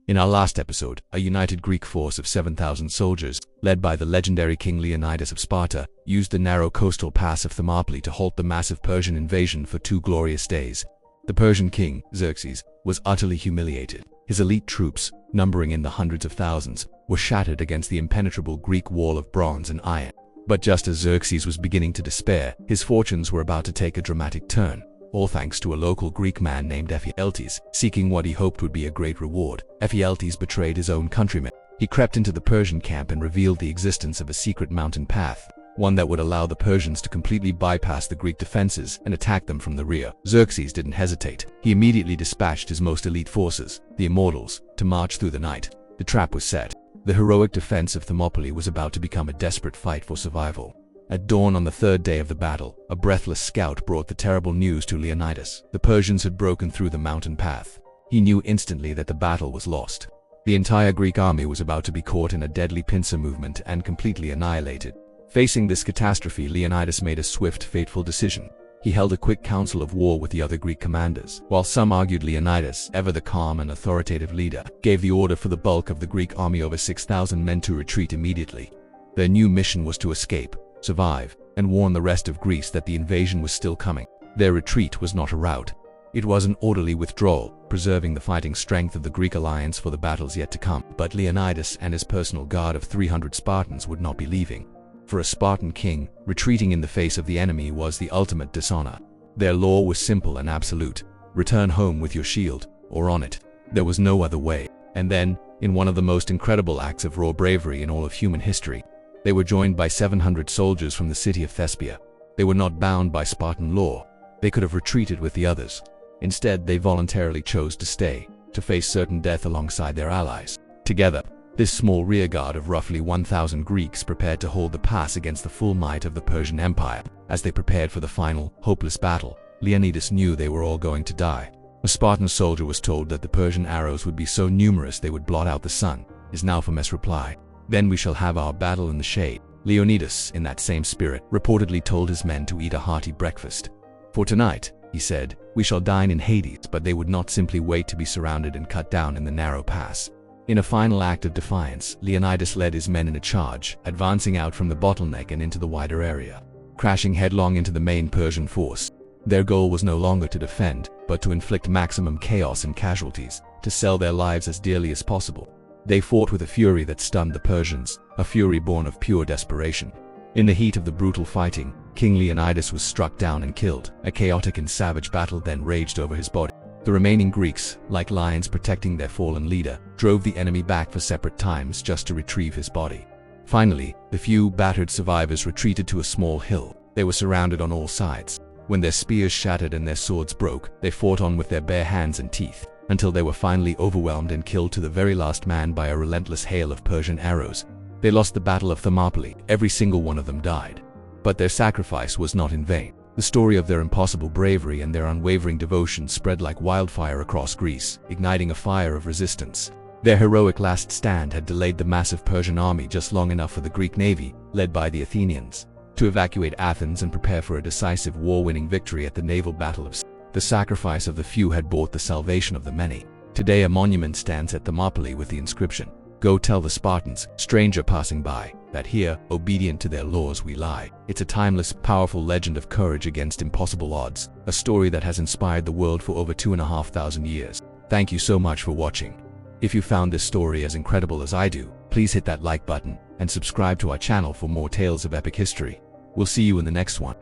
In our last episode, a united Greek force of 7,000 soldiers, led by the legendary King Leonidas of Sparta, used the narrow coastal pass of Thermopylae to halt the massive Persian invasion for 2 glorious days. The Persian king, Xerxes, was utterly humiliated. His elite troops, numbering in the hundreds of thousands, were shattered against the impenetrable Greek wall of bronze and iron. But just as Xerxes was beginning to despair, his fortunes were about to take a dramatic turn. All thanks to a local Greek man named Ephialtes, seeking what he hoped would be a great reward. Ephialtes betrayed his own countrymen. He crept into the Persian camp and revealed the existence of a secret mountain path, one that would allow the Persians to completely bypass the Greek defenses and attack them from the rear. Xerxes didn't hesitate. He immediately dispatched his most elite forces, the Immortals, to march through the night. The trap was set. The heroic defense of Thermopylae was about to become a desperate fight for survival. At dawn on the 3rd day of the battle, a breathless scout brought the terrible news to Leonidas. The Persians had broken through the mountain path. He knew instantly that the battle was lost. The entire Greek army was about to be caught in a deadly pincer movement and completely annihilated. Facing this catastrophe, Leonidas made a swift, fateful decision. He held a quick council of war with the other Greek commanders. While some argued, Leonidas, ever the calm and authoritative leader, gave the order for the bulk of the Greek army, over 6,000 men, to retreat immediately. Their new mission was to escape, survive, and warn the rest of Greece that the invasion was still coming. Their retreat was not a rout. It was an orderly withdrawal, preserving the fighting strength of the Greek alliance for the battles yet to come. But Leonidas and his personal guard of 300 Spartans would not be leaving. For a Spartan king, retreating in the face of the enemy was the ultimate dishonor. Their law was simple and absolute: return home with your shield, or on it. There was no other way. And then, in one of the most incredible acts of raw bravery in all of human history, they were joined by 700 soldiers from the city of Thespia. They were not bound by Spartan law. They could have retreated with the others. Instead, they voluntarily chose to stay, to face certain death alongside their allies. Together, this small rearguard of roughly 1,000 Greeks prepared to hold the pass against the full might of the Persian Empire. As they prepared for the final, hopeless battle, Leonidas knew they were all going to die. A Spartan soldier was told that the Persian arrows would be so numerous they would blot out the sun. His now famous reply, "Then we shall have our battle in the shade." Leonidas, in that same spirit, reportedly told his men to eat a hearty breakfast. "For tonight," he said, "we shall dine in Hades." But they would not simply wait to be surrounded and cut down in the narrow pass. In a final act of defiance, Leonidas led his men in a charge, advancing out from the bottleneck and into the wider area, crashing headlong into the main Persian force. Their goal was no longer to defend, but to inflict maximum chaos and casualties, to sell their lives as dearly as possible. They fought with a fury that stunned the Persians, a fury born of pure desperation. In the heat of the brutal fighting, King Leonidas was struck down and killed. A chaotic and savage battle then raged over his body. The remaining Greeks, like lions protecting their fallen leader, drove the enemy back for separate times just to retrieve his body. Finally, the few battered survivors retreated to a small hill. They were surrounded on all sides. When their spears shattered and their swords broke, they fought on with their bare hands and teeth, until they were finally overwhelmed and killed to the very last man by a relentless hail of Persian arrows. They lost the Battle of Thermopylae. Every single one of them died. But their sacrifice was not in vain. The story of their impossible bravery and their unwavering devotion spread like wildfire across Greece, igniting a fire of resistance. Their heroic last stand had delayed the massive Persian army just long enough for the Greek navy, led by the Athenians, to evacuate Athens and prepare for a decisive war-winning victory at the naval battle of Sparta. The sacrifice of the few had bought the salvation of the many. Today a monument stands at Thermopylae with the inscription, "Go tell the Spartans, stranger passing by, that here, obedient to their laws we lie." It's a timeless, powerful legend of courage against impossible odds, a story that has inspired the world for over 2,500 years. Thank you so much for watching. If you found this story as incredible as I do, please hit that like button and subscribe to our channel for more tales of epic history. We'll see you in the next one.